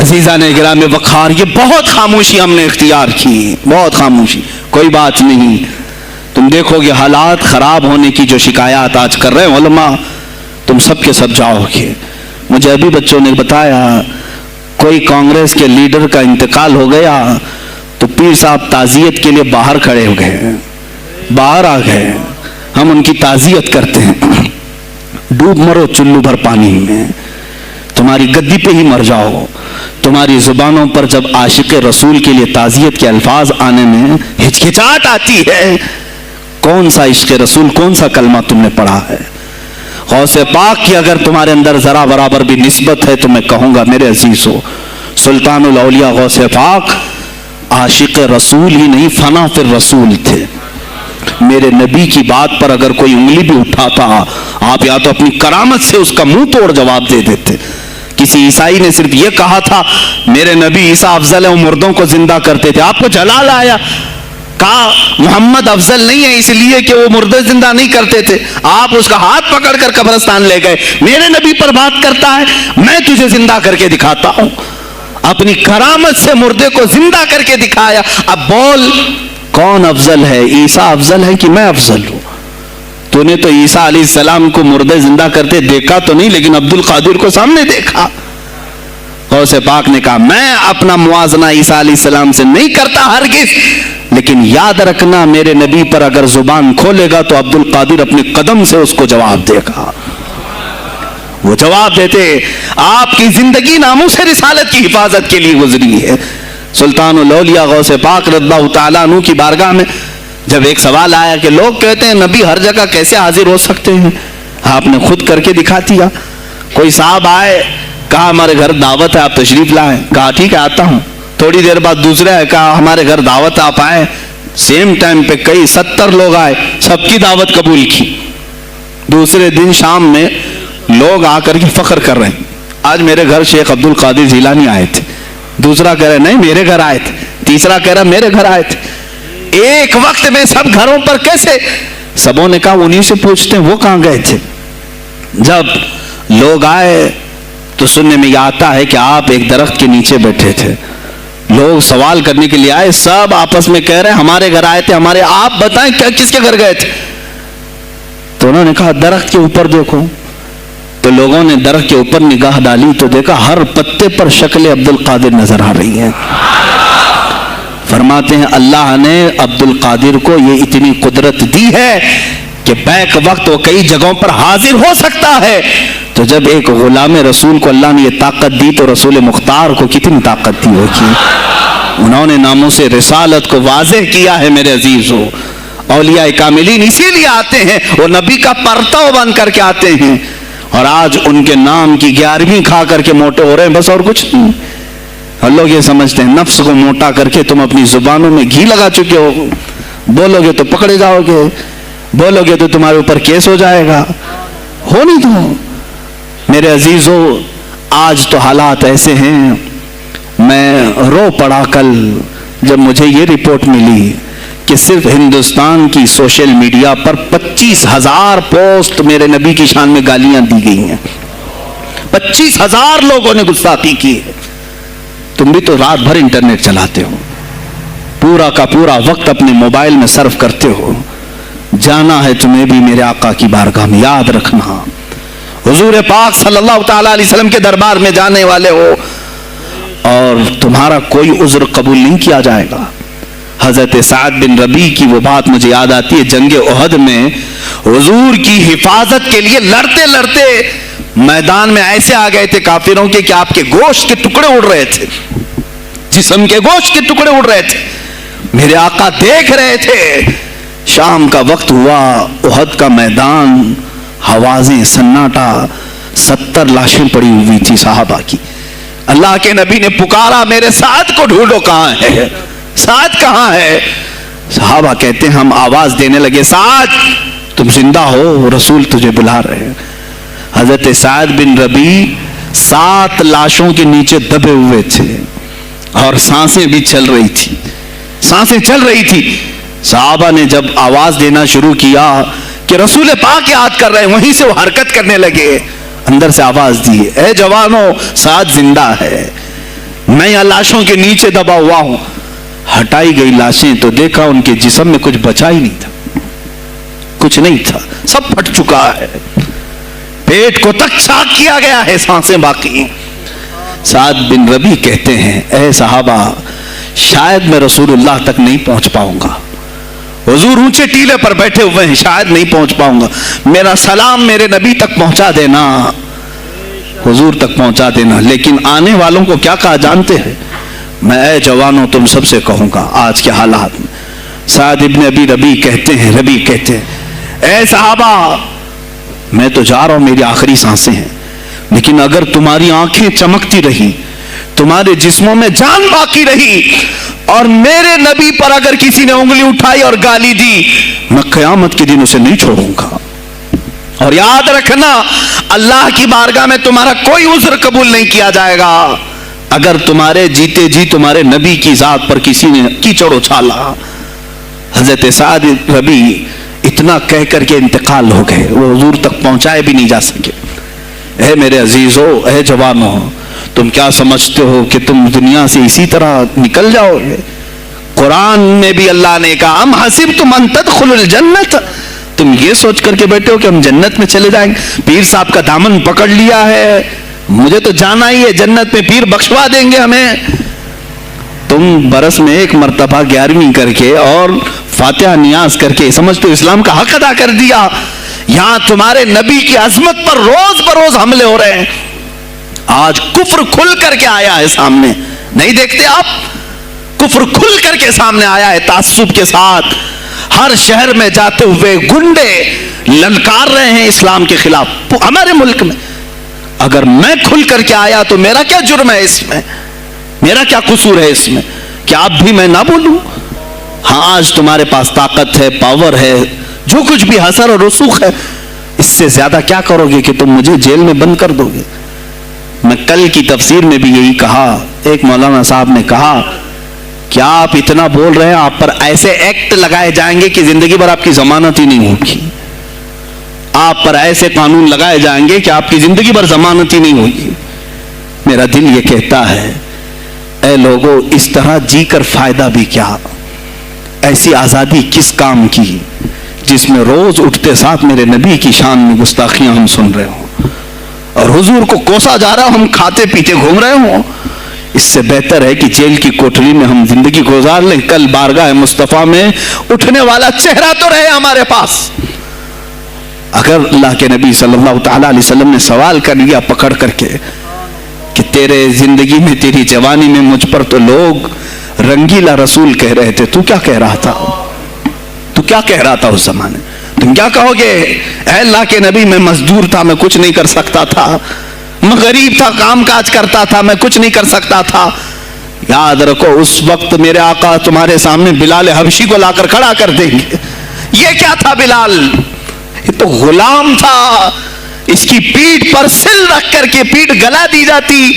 عزیزان گرامی وقار، یہ بہت خاموشی ہم نے اختیار کی، بہت خاموشی، کوئی بات نہیں. تم دیکھو گے حالات خراب ہونے کی جو شکایات آج کر رہے ہیں علماء، تم سب کے سب جاؤ گے. مجھے ابھی بچوں نے بتایا کوئی کانگریس کے لیڈر کا انتقال ہو گیا تو پیر صاحب تعزیت کے لیے باہر کھڑے ہو گئے، باہر آ گئے. ہم ان کی تعزیت کرتے ہیں. ڈوب مرو چلو بھر پانی میں، تمہاری گدی پہ ہی مر جاؤ. تمہاری زبانوں پر جب عاشق رسول کے لیے تعزیت کے الفاظ آنے میں ہچکچاہٹ آتی ہے، کون سا عشق رسول، کون سا کلمہ تم نے پڑھا ہے؟ غوث پاک کی اگر تمہارے اندر ذرا برابر بھی نسبت ہے تو میں کہوں گا میرے عزیزو، سلطان الاولیاء غوث پاک عاشق رسول ہی نہیں، فنا فی الرسول تھے. میرے نبی کی بات پر اگر کوئی انگلی بھی اٹھاتا، آپ یا تو اپنی کرامت سے اس کا منہ توڑ جواب دے دیتے. کسی عیسائی نے صرف یہ کہا تھا میرے نبی عیسیٰ افضل ہے، وہ مردوں کو زندہ کرتے تھے. آپ کو جلال آیا، کہا محمد افضل نہیں ہے اس لیے کہ وہ مردے زندہ نہیں کرتے تھے. آپ اس کا ہاتھ پکڑ کر قبرستان لے گئے. میرے نبی پر بات کرتا ہے، میں تجھے زندہ کر کے دکھاتا ہوں. اپنی کرامت سے مردے کو زندہ کر کے دکھایا. اب بول کون افضل ہے، عیسیٰ افضل ہے کہ میں افضل ہوں؟ تو نے تو عیسیٰ علیہ السلام کو مردے زندہ کرتے دیکھا تو نہیں، لیکن عبد القادر کو سامنے دیکھا. غوث پاک نے کہا میں اپنا موازنہ عیسیٰ علیہ السلام سے نہیں کرتا ہرگز، لیکن یاد رکھنا میرے نبی پر اگر زبان کھولے گا تو عبد القادر اپنے قدم سے اس کو جواب دے گا. وہ جواب دیتے. آپ کی زندگی ناموس رسالت کی حفاظت کے لیے گزری ہے. سلطان الاولیاء غوث پاک رضی اللہ تعالیٰ عنہ کی بارگاہ میں جب ایک سوال آیا کہ لوگ کہتے ہیں نبی ہر جگہ کیسے حاضر ہو سکتے ہیں، آپ نے خود کر کے دکھا دیا. کوئی صاحب آئے، کہا ہمارے گھر دعوت ہے آپ تشریف لائیں، کہا ٹھیک ہے آتا ہوں. تھوڑی دیر بعد دوسرے آئے، کہا ہمارے گھر دعوت آپ آئے. سیم ٹائم پہ کئی 70 لوگ آئے، سب کی دعوت قبول کی. دوسرے دن شام میں لوگ آ کر کے فخر کر رہے ہیں آج میرے گھر شیخ عبد القادر جیلانی آئے تھے. دوسرا کہہ رہا نہیں میرے گھر آئے تھے. تیسرا کہہ رہا میرے گھر آئے تھے. ایک وقت میں سب گھروں پر کیسے؟ سبوں نے کہا انہیں سے پوچھتے ہیں وہ کہاں گئے تھے. جب لوگ آئے تو سننے میں یہ آتا ہے کہ آپ ایک درخت کے نیچے بیٹھے تھے. لوگ سوال کرنے کے لیے آئے، سب آپس میں کہہ رہے ہیں ہمارے گھر آئے تھے، ہمارے. آپ بتائیں کیا کس کے گھر گئے تھے؟ تو انہوں نے کہا درخت کے اوپر دیکھو. تو لوگوں نے درخت کے اوپر نگاہ ڈالی تو دیکھا ہر پتے پر شکل عبد القادر نظر آ رہی ہے. فرماتے ہیں اللہ نے عبد القادر کو یہ اتنی قدرت دی ہے کہ بیک وقت وہ کئی جگہوں پر حاضر ہو سکتا ہے. تو جب ایک غلام رسول کو اللہ نے یہ طاقت دی تو رسول مختار کو کتنی طاقت دی ہوگی. انہوں نے ناموس رسالت کو واضح کیا ہے. میرے عزیزو، اولیاء کاملین اسی لیے آتے ہیں، وہ نبی کا پرتو بن کر کے آتے ہیں. اور آج ان کے نام کی 11ویں کھا کر کے موٹے ہو رہے ہیں، بس اور کچھ نہیں. اور لوگ یہ سمجھتے ہیں نفس کو موٹا کر کے تم اپنی زبانوں میں گھی لگا چکے ہو، بولو گے تو پکڑے جاؤ گے، بولو گے تو تمہارے اوپر کیس ہو جائے گا. ہو نہیں تو میرے عزیزو، آج تو حالات ایسے ہیں. میں رو پڑا کل جب مجھے یہ رپورٹ ملی کہ صرف ہندوستان کی سوشل میڈیا پر 25,000 پوسٹ میرے نبی کی شان میں گالیاں دی گئی ہیں. 25,000 لوگوں نے گستاخی کی ہے. تم بھی تو رات بھر انٹرنیٹ چلاتے ہو، پورا کا پورا وقت اپنے موبائل میں صرف کرتے ہو. جانا ہے تمہیں بھی میرے آقا کی بارگاہ میں. یاد رکھنا حضور پاک صلی اللہ تعالی علیہ وسلم کے دربار میں جانے والے ہو اور تمہارا کوئی عذر قبول نہیں کیا جائے گا. حضرت سعد بن ربیع کی وہ بات مجھے یاد آتی ہے. جنگ احد میں حضور کی حفاظت کے لیے لڑتے لڑتے میدان میں ایسے آ گئے تھے کافروں کے کہ آپ کے گوشت کے ٹکڑے اڑ رہے تھے، جسم کے گوشت کے ٹکڑے اڑ رہے تھے. میرے آقا دیکھ رہے تھے. شام کا وقت ہوا، احد کا میدان، حوازیں، سناٹا، 70 لاشیں پڑی ہوئی تھی صحابہ کی. اللہ کے نبی نے پکارا میرے سعد کو ڈھونڈو، کہاں ہے سعد، کہاں ہے؟ صحابہ کہتے ہیں ہم آواز دینے لگے سعد تم زندہ ہو، رسول تجھے بلا رہے ہیں. حضرت سعد بن ربیع 7 لاشوں کے نیچے دبے ہوئے تھے اور سانسیں بھی چل رہی تھی، سانسیں چل رہی تھی. صحابہ نے جب آواز دینا شروع کیا کہ رسول پاک یاد کر رہے ہیں، وہیں سے وہ حرکت کرنے لگے. اندر سے آواز دی اے جوانوں سعد زندہ ہے. میں یہاں لاشوں کے نیچے دبا ہوا ہوں. ہٹائی گئی لاشیں تو دیکھا ان کے جسم میں کچھ بچا ہی نہیں تھا, کچھ نہیں تھا, سب پھٹ چکا ہے, پیٹ کو تک چاک کیا گیا ہے, سانسیں باقی. سعد بن ربیع کہتے ہیں اے صحابہ شاید میں رسول اللہ تک نہیں پہنچ پاؤں گا, حضور اونچے ٹیلے پر بیٹھے ہوئے ہیں, شاید نہیں پہنچ پاؤں گا, میرا سلام میرے نبی تک پہنچا دینا, حضور تک پہنچا دینا. لیکن آنے والوں کو کیا کہا جانتے ہیں؟ میں اے جوانوں تم سب سے کہوں گا آج کے حالات میں. سعد ابن ابی ربیع کہتے ہیں اے صحابہ میں تو جا رہا ہوں, میری آخری سانسیں ہیں, لیکن اگر تمہاری آنکھیں چمکتی رہی, تمہارے جسموں میں جان باقی رہی, اور میرے نبی پر اگر کسی نے انگلی اٹھائی اور گالی دی, میں قیامت کے دن اسے نہیں چھوڑوں گا. اور یاد رکھنا اللہ کی بارگاہ میں تمہارا کوئی عذر قبول نہیں کیا جائے گا اگر تمہارے جیتے جی تمہارے نبی کی ذات پر کسی نے کیچڑ اچھالا. حضرت سعد ربیع اتنا کہہ کر کے انتقال ہو گئے, وہ حضور تک پہنچائے بھی نہیں جا سکے. اے میرے عزیزو, اے جوانو, تم کیا سمجھتے ہو کہ تم دنیا سے اسی طرح نکل جاؤ گے؟ قرآن میں بھی اللہ نے کہا ام حسبتم ان تدخلوا الجنت, تم یہ سوچ کر کے بیٹھے ہو کہ ہم جنت میں چلے جائیں گے, پیر صاحب کا دامن پکڑ لیا ہے, مجھے تو جانا ہی ہے جنت میں, پیر بخشوا دیں گے ہمیں. تم برس میں ایک مرتبہ 11ویں کر کے اور فاتحہ نیاز کر کے سمجھتے ہو اسلام کا حق ادا کر دیا. یہاں تمہارے نبی کی عظمت پر روز بروز حملے ہو رہے ہیں. آج کفر کھل کر کے آیا ہے سامنے, نہیں دیکھتے آپ؟ کفر کھل کر کے سامنے آیا ہے تعصب کے ساتھ. ہر شہر میں جاتے ہوئے گنڈے للکار رہے ہیں اسلام کے خلاف ہمارے ملک میں. اگر میں کھل کر کے آیا تو میرا کیا جرم ہے اس میں, میرا کیا قصور ہے اس میں کہ آپ بھی میں نہ بولوں؟ ہاں آج تمہارے پاس طاقت ہے, پاور ہے, جو کچھ بھی حسر اور رسوخ ہے, اس سے زیادہ کیا کرو گے کہ تم مجھے جیل میں بند کر دو گے؟ میں کل کی تفسیر میں بھی یہی کہا, ایک مولانا صاحب نے کہا کیا آپ اتنا بول رہے ہیں, آپ پر ایسے ایکٹ لگائے جائیں گے کہ زندگی بھر آپ کی ضمانت ہی نہیں ہوگی, آپ پر ایسے قانون لگائے جائیں گے کہ آپ کی زندگی بھر ضمانت ہی نہیں ہوگی. میرا دل یہ کہتا ہے اے لوگوں اس طرح جی کر فائدہ بھی کیا, ایسی آزادی کس کام کی جس میں روز اٹھتے ساتھ میرے نبی کی شان میں گستاخیاں ہم سن رہے ہوں اور حضور کو کوسا جا رہا ہم کھاتے پیتے گھوم رہے ہوں. اس سے بہتر ہے کہ جیل کی کوٹری میں ہم زندگی گزار لیں, کل بارگاہ مصطفیٰ میں اٹھنے والا چہرہ تو رہے ہمارے پاس. اگر اللہ کے نبی صلی اللہ تعالیٰ علیہ وسلم نے سوال کر لیا پکڑ کر کے کہ تیرے زندگی میں تیری جوانی میں مجھ پر تو لوگ رنگیلا رسول کہہ رہے تھے, تو کیا کہہ رہا تھا, تو کیا کہہ رہا تھا اس زمانے, تم کیا کہو گے؟ اے اللہ کے نبی میں مزدور تھا, میں کچھ نہیں کر سکتا تھا, میں غریب تھا, کام کاج کرتا تھا, میں کچھ نہیں کر سکتا تھا. یاد رکھو اس وقت میرے آقا تمہارے سامنے بلال حبشی کو لا کر کھڑا کر دیں گے. یہ کیا تھا بلال, یہ تو غلام تھا, اس کی پیٹھ پر سل رکھ کر کے پیٹھ گلا دی جاتی,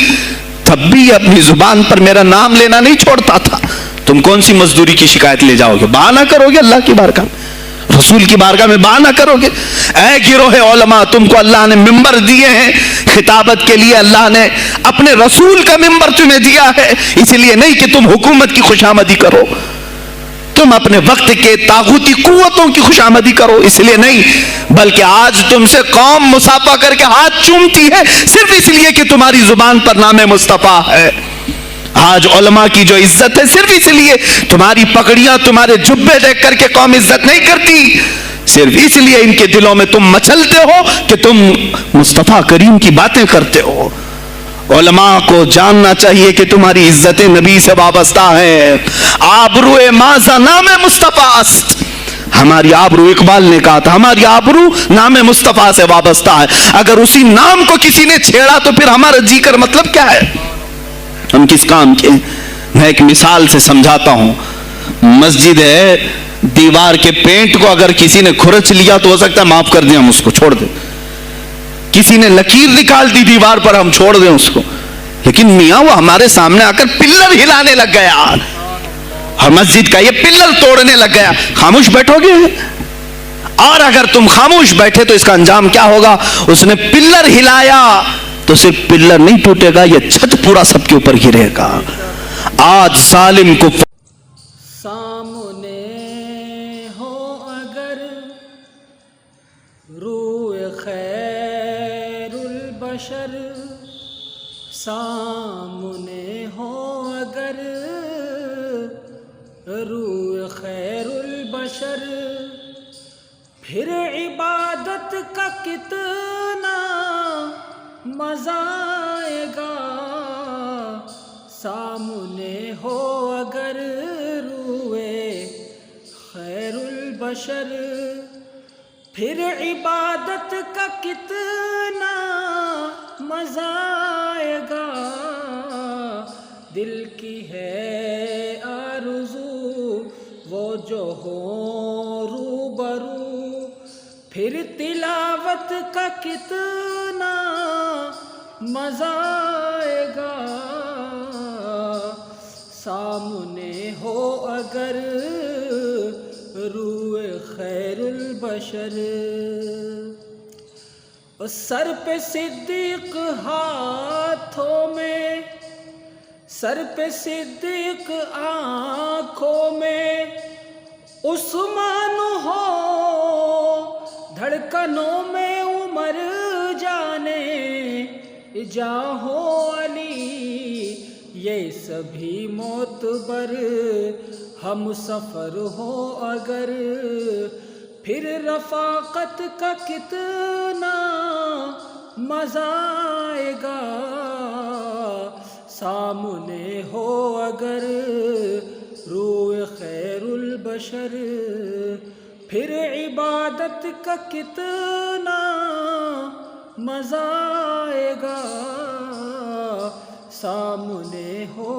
تب بھی اپنی زبان پر میرا نام لینا نہیں چھوڑتا تھا. تم کون سی مزدوری کی شکایت لے جاؤ گے, بہانہ کرو گے اللہ کی بارگاہ میں, رسول کی بارگاہ میں بہانہ کرو گے. اے گروہ علماء, تم کو اللہ نے ممبر دیے ہیں خطابت کے لیے, اللہ نے اپنے رسول کا ممبر تمہیں دیا ہے, اس لیے نہیں کہ تم حکومت کی خوشامدی کرو, تم اپنے وقت کے طاغوتی قوتوں کی خوشامدی کرو, اس لیے نہیں, بلکہ آج تم سے قوم مصافحہ کر کے ہاتھ چومتی ہے صرف اس لیے کہ تمہاری زبان پر نام مصطفیٰ ہے. آج علماء کی جو عزت ہے صرف اس لیے, تمہاری پگڑیاں تمہارے جبے دیکھ کر کے قوم عزت نہیں کرتی, صرف اس لیے ان کے دلوں میں تم مچلتے ہو کہ تم مصطفیٰ کریم کی باتیں کرتے ہو. علماء کو جاننا چاہیے کہ تمہاری عزت نبی سے وابستہ ہے. آبروئے ماذا نام مصطفیٰ است, ہماری آبرو, اقبال نے کہا تھا ہماری آبرو نام مصطفیٰ سے وابستہ ہے. اگر اسی نام کو کسی نے چھیڑا تو پھر ہمارا جی کر مطلب کیا ہے, ہم کس کام کے. میں ایک مثال سے سمجھاتا ہوں. مسجد ہے, دیوار کے پینٹ کو اگر کسی نے کھرچ لیا تو ہو سکتا ہے معاف کر دیں, ہم اس کو چھوڑ دیں. کسی نے لکیر نکال دی دیوار پر, ہم چھوڑ دیں اس کو. لیکن میاں وہ ہمارے سامنے آ کر پلر ہلانے لگ گیا اور مسجد کا یہ پلر توڑنے لگ گیا, خاموش بیٹھو گے؟ اور اگر تم خاموش بیٹھے تو اس کا انجام کیا ہوگا؟ اس نے پلر ہلایا تو صرف پلر نہیں ٹوٹے گا، یہ چھت پورا سب کے اوپر گرے گا. آج ظالم کو سامنے ہو اگر روح خیر البشر، سامنے ہو اگر روح خیر البشر، پھر عبادت کا کتنا مزہ آئے گا. سامنے ہو اگر روح خیر البشر، پھر عبادت کا کتنا مزہ آئے گا. دل کی ہے آرزو وہ جو ہو روبرو، پھر تلاوت کا کتنا مزہ آئے گا. سامنے ہو اگر روح خیر البشر. سر پہ صدیق ہاتھوں میں، سر پہ صدیق آنکھوں میں، عثمان ہو دھڑکنوں میں عمر جانے جاں ہو علی. یہ سبھی معتبر ہم سفر ہو اگر، پھر رفاقت کا کتنا مزہ آئے گا. سامنے ہو اگر روح خیر البشر، پھر عبادت کا کتنا مزہ آئے گا. سامنے ہو